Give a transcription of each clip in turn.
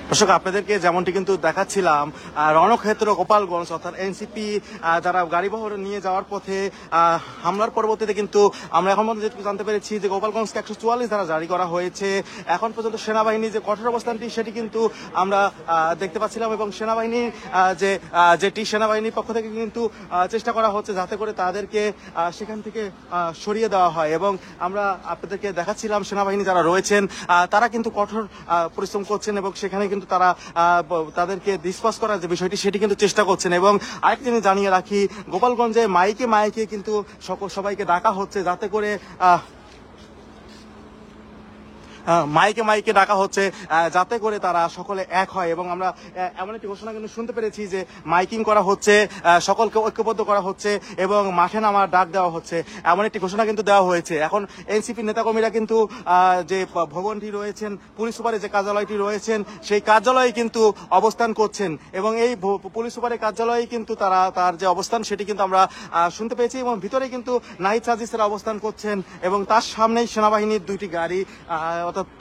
দর্শক আপনাদেরকে যেমনটি কিন্তু দেখাচ্ছিলাম রণক্ষেত্র গোপালগঞ্জ অর্থাৎ এনসিপি যারা গাড়িবহর নিয়ে যাওয়ার পথে হামলার পরবর্তীতে কিন্তু আমরা এখন পর্যন্ত যেটুকু জানতে পেরেছি যে গোপালগঞ্জকে 144 ধারা জারি করা হয়েছে। এখন পর্যন্ত সেনাবাহিনী যে কঠোর অবস্থানটি সেটি কিন্তু আমরা দেখতে পাচ্ছিলাম এবং সেনাবাহিনীর যেটি সেনাবাহিনীর পক্ষ থেকে কিন্তু চেষ্টা করা হচ্ছে যাতে করে তাদেরকে সেখান থেকে সরিয়ে দেওয়া হয় এবং আমরা আপনাদেরকে দেখাচ্ছিলাম সেনাবাহিনী যারা রয়েছেন তারা কিন্তু কঠোর পরিশ্রম করছেন এবং সেখানে কিন্তু তারা তাদেরকে ডিসপাস করার যে বিষয়টি সেটি কিন্তু চেষ্টা করছেন। এবং আরেকটি জিনিস জানিয়ে রাখি, গোপালগঞ্জে মাইকে মাইকে কিন্তু সবাইকে ডাকা হচ্ছে যাতে করে মাইকে মাইকে ডাকা হচ্ছে যাতে করে তারা সকলে এক হয় এবং আমরা এমন একটি ঘোষণা কিন্তু শুনতে পেরেছি যে মাইকিং করা হচ্ছে, সকলকে ঐক্যবদ্ধ করা হচ্ছে এবং মাঠে নামার ডাক দেওয়া হচ্ছে, এমন একটি ঘোষণা কিন্তু দেওয়া হয়েছে। এখন এনসিপি নেতাকর্মীরা কিন্তু যে ভবনটি রয়েছেন, পুলিশ সুপারের যে কার্যালয়টি রয়েছেন সেই কার্যালয়ে কিন্তু অবস্থান করছেন এবং এই পুলিশ সুপারের কার্যালয়ে কিন্তু তার যে অবস্থান সেটি কিন্তু আমরা শুনতে পেয়েছি এবং ভিতরে কিন্তু নাহিদ সাজিসেরা অবস্থান করছেন এবং তার সামনেই সেনাবাহিনীর দুইটি গাড়ি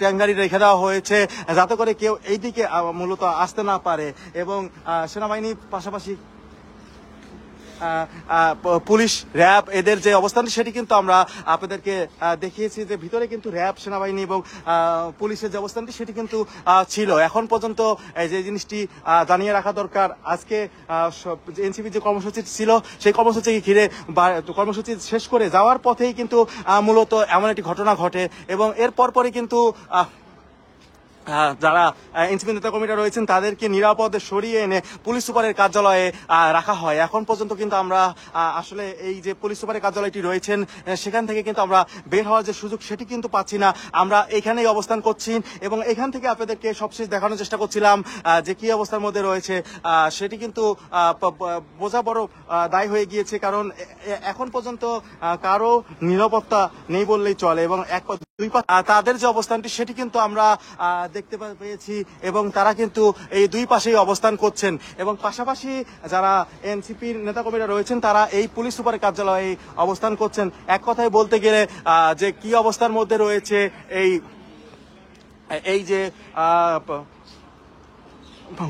ট্যাঙ্ক গাড়ি রেখে দেওয়া হয়েছে যাতে করে কেউ এইদিকে মূলত আসতে না পারে এবং সেনাবাহিনীর পাশাপাশি পুলিশ র্যাব এদের যে অবস্থান সেটি কিন্তু আমরা আপনাদেরকে দেখিয়েছি যে ভিতরে কিন্তু র্যাব সেনাবাহিনী এবং পুলিশের যে অবস্থানটি সেটি কিন্তু ছিল। এখন পর্যন্ত যে জিনিসটি জানিয়ে রাখা দরকার, আজকে এনসিপি যে কর্মসূচি ছিল সেই কর্মসূচিকে ঘিরে কর্মসূচি শেষ করে যাওয়ার পথেই কিন্তু মূলত এমন একটি ঘটনা ঘটে এবং এর পরপরই কিন্তু যারা এনসিপি নেতাকর্মীরা রয়েছেন তাদেরকে নিরাপদে সরিয়ে এনে পুলিশ সুপারের কার্যালয়ে রাখা হয়। এখন পর্যন্ত কিন্তু আমরা আসলে এই যে পুলিশ সুপারের কার্যালয়টি রয়েছেন সেখান থেকে কিন্তু আমরা বের হওয়ার যে সুযোগ সেটি কিন্তু পাচ্ছি না। আমরা এখানেই অবস্থান করছি এবং এখান থেকে আপনাদেরকে সবশেষ দেখানোর চেষ্টা করছিলাম যে কি অবস্থার মধ্যে রয়েছে সেটি কিন্তু বোঝা বড় দায় হয়ে গিয়েছে, কারণ এখন পর্যন্ত কারো নিরাপত্তা নেই বললেই চলে এবং তাদের যে অবস্থানটি সেটি কিন্তু আমরা দেখতে পেয়েছি এবং তারা কিন্তু এই দুই পাশেই অবস্থান করছেন এবং পাশাপাশি যারা এনসিপির নেতাকর্মীরা রয়েছেন তারা এই পুলিশ সুপারের কার্যালয়ে অবস্থান করছেন। এক কথায় বলতে গেলে যে কি অবস্থার মধ্যে রয়েছে এই যে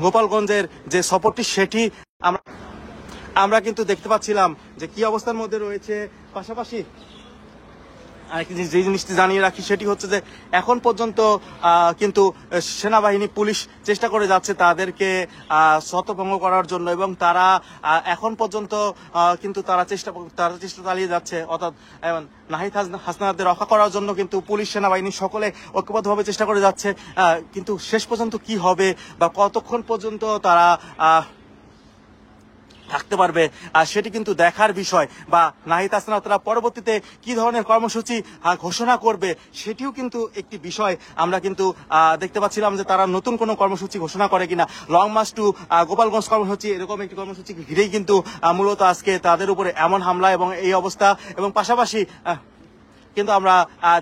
গোপালগঞ্জের যে সফরটি সেটি আমরা কিন্তু দেখতে পাচ্ছিলাম যে কি অবস্থার মধ্যে রয়েছে। পাশাপাশি আরেকটি যে জিনিসটি জানিয়ে রাখি সেটি হচ্ছে যে এখন পর্যন্ত কিন্তু সেনাবাহিনী পুলিশ চেষ্টা করে যাচ্ছে তাদেরকে ছত্রভঙ্গ করার জন্য এবং তারা এখন পর্যন্ত কিন্তু তারা চেষ্টা চালিয়ে যাচ্ছে, অর্থাৎ নাহিদ হাসনাতদের রক্ষা করার জন্য কিন্তু পুলিশ সেনাবাহিনী সকলে ঐক্যবদ্ধভাবে চেষ্টা করে যাচ্ছে। কিন্তু শেষ পর্যন্ত কি হবে বা কতক্ষণ পর্যন্ত তারা থাকতে পারবে সেটি কিন্তু দেখার বিষয়, বা নাহিদ হাসনাতরা পরবর্তীতে কি ধরনের কর্মসূচি ঘোষণা করবে সেটিও কিন্তু একটি বিষয়। আমরা কিন্তু দেখতে পাচ্ছিলাম যে তারা নতুন কোনো কর্মসূচি ঘোষণা করে কিনা, লং মার্চ টু গোপালগঞ্জ কর্মসূচি এরকম একটি কর্মসূচি ঘিরেই কিন্তু মূলত আজকে তাদের উপরে এমন হামলা এবং এই অবস্থা। এবং পাশাপাশি কিন্তু আমরা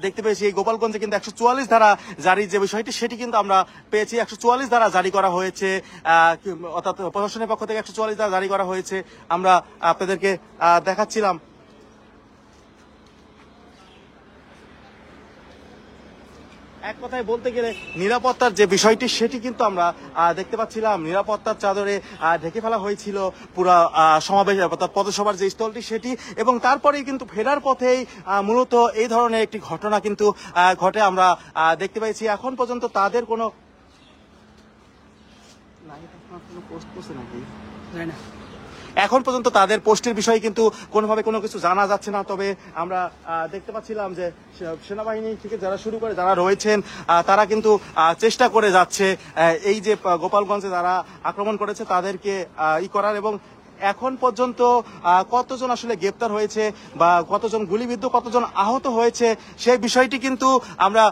দেখতে পেয়েছি এই গোপালগঞ্জে কিন্তু 144 ধারা জারির যে বিষয়টি সেটি কিন্তু আমরা পেয়েছি। 144 ধারা জারি করা হয়েছে, অর্থাৎ প্রশাসনের পক্ষ থেকে 144 ধারা জারি করা হয়েছে। আমরা আপনাদেরকে দেখাচ্ছিলাম। এক কথায় বলতে গেলে নিরাপত্তার যে বিষয়টি সেটি কিন্তু আমরা দেখতে পাচ্ছিলাম, নিরাপত্তার চাদরে ঢেকে ফেলা হয়েছিল পুরো সমাবেশ অর্থাৎ পথসভার যে স্থলটি সেটি, এবং তারপরেই কিন্তু ফেরার পথেই মূলত এই ধরনের একটি ঘটনা কিন্তু ঘটে আমরা দেখতে পেয়েছি। এখন পর্যন্ত তাদের কোনো পোস্ট করছে নাকি না, এখন পর্যন্ত তাদের পোস্টের বিষয়ে কিন্তু কোনোভাবে কোনো কিছু জানা যাচ্ছে না। তবে আমরা দেখতে পাচ্ছিলাম যে সেনাবাহিনী থেকে যারা শুরু করে যারা রয়েছেন তারা কিন্তু চেষ্টা করে যাচ্ছে এই যে গোপালগঞ্জে যারা আক্রমণ করেছে তাদেরকে করার, এবং এখন পর্যন্ত কতজন আসলে গ্রেপ্তার হয়েছে বা কতজন গুলিবিদ্ধ কতজন আহত হয়েছে সেই বিষয়টি কিন্তু আমরা